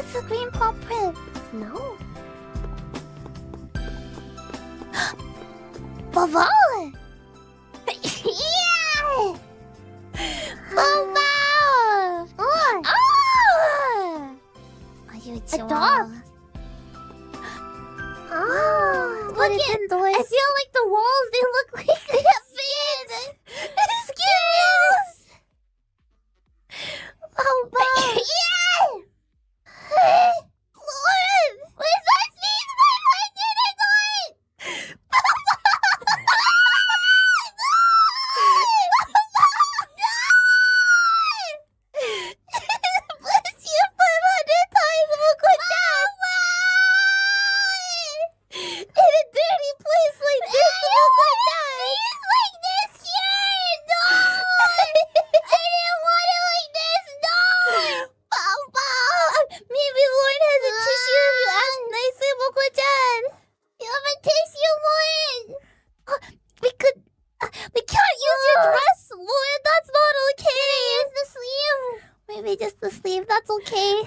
It's a green paw print. No. Baba! Yeah! Baba! Oh! Are you a dog? Oh, look at indoors. I feel like the walls, they look like skins. Skins! Baba! Yeah! Lord! What is that sneeze? My leg didn't do it! Bless you 500 times, Mococo-chan! In a dirty place like this, Mococo-chan! It's like this here! No! I didn't want it like this! No! Papa! Maybe Lauren has a tissue if you ask nicely, Mococo-chan! You have a tissue, Lauren! We can't use your dress, Lauren! That's not okay! Use the sleeve! Maybe just the sleeve, that's okay.